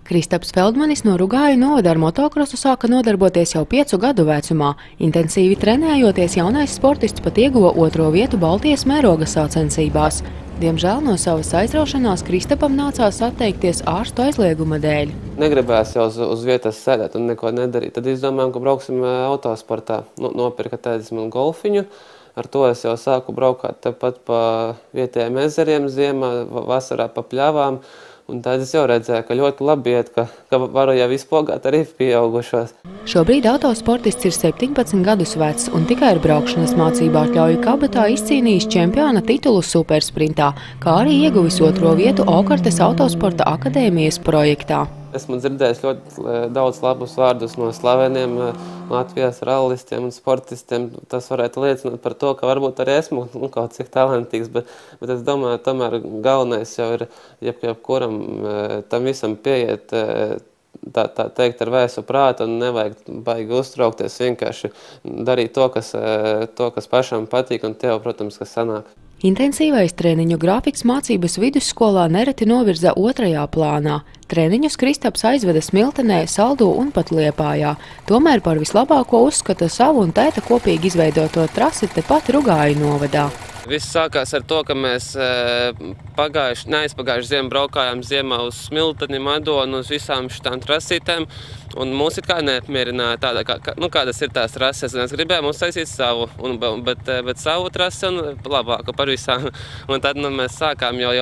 Kristaps Feldmanis no Rugāju novada ar motokrosu sāka nodarboties jau 5 gadu vecumā. Intensīvi trenējoties, jaunais sportists pat ieguva 2. vietu Baltijas mēroga sacensībās. Diemžēl no savas aizraušanās Kristapam nācās atteikties ārstu aizlieguma dēļ. Negribējās jau uz vietas sēdēt un neko nedarīt. Tad izdomājām, ka brauksim autosportā. Nopirka tētis man golfiņu. Ar to es jau sāku braukāt tepat pa vietējiem ezeriem ziemā, vasarā pa pļavām. Un tad es jau redzēju, ka ļoti labi iet, ka varu jau izpogāt arī pieaugušos. Šobrīd autosportists ir 17 gadus vecs un tikai ar braukšanas mācību atļauju kabatā izcīnījis čempiona titulu supersprintā, kā arī ieguvis 2. vietu Okartes autosporta akadēmijas projektā. Esmu dzirdējis ļoti daudz labus vārdus no slaveniem Latvijas rallistiem un sportistiem. Tas varētu liecināt par to, ka varbūt arī esmu kaut cik talantīgs, bet es domāju, tomēr galvenais jau ir jebkuram tam visam pieiet, tā teikt, ar vēsu prātu un nevajag baigi uztraukties, vienkārši darīt to, kas pašam patīk un tev, protams, kas sanāk. Intensīvais treniņu grafiks mācības vidusskolā nereti novirza 2. plānā. Treniņus Kristaps aizveda Smiltenē, Saldū un pat Liepājā. Tomēr par vislabāko uzskata savu un tēta kopīgi izveidoto trasi tepat Rugāju novadā. Viss sākās ar to, ka mēs neaizpagājuši ziemu braukājām ziemā uz Smilteni, Madonu, uz visām šitām trasītēm. Un mūs it kā neapmierināja tāda, kādas ir tās trases. Un es gribēju mums taisīt savu, bet savu trasi un labāku par visām. Un tad mēs sākām jau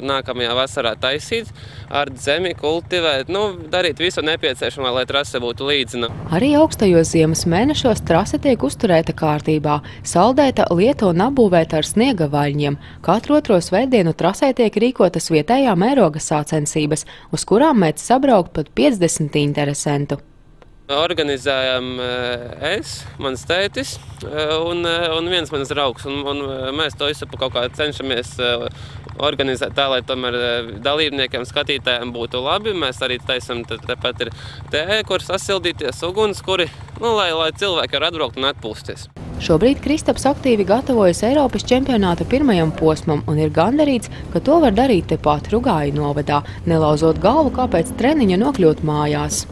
nākamajā vasarā taisīt, ārt zemi, kultivēt, darīt visu nepieciešamo, lai trase būtu līdzina. Arī augstajos ziemas mēnešos trase tiek uzturēta kārtībā, saldēta, lieta un apbūvēta ar sniega vaļņiem. Katru 2. svētdienu trasē tiek rīkotas vietējā mēroga sacensības, uz kurām mēdz sabraukt pat 50 interesantu. Organizējam es, mans tētis un viens mans draugs. Un mēs to visu kaut kā cenšamies organizēt tā, lai tomēr dalībniekiem, skatītājiem būtu labi. Mēs arī taisam, tepat ir tēja, kur sasildīties, ugunskuri, lai cilvēki var atbraukt un atpūsties. Šobrīd Kristaps aktīvi gatavojas Eiropas čempionāta 1. posmam un ir gandarīts, ka to var darīt tepat Rugāju novadā, nelauzot galvu, kāpēc treniņa nokļūt mājās.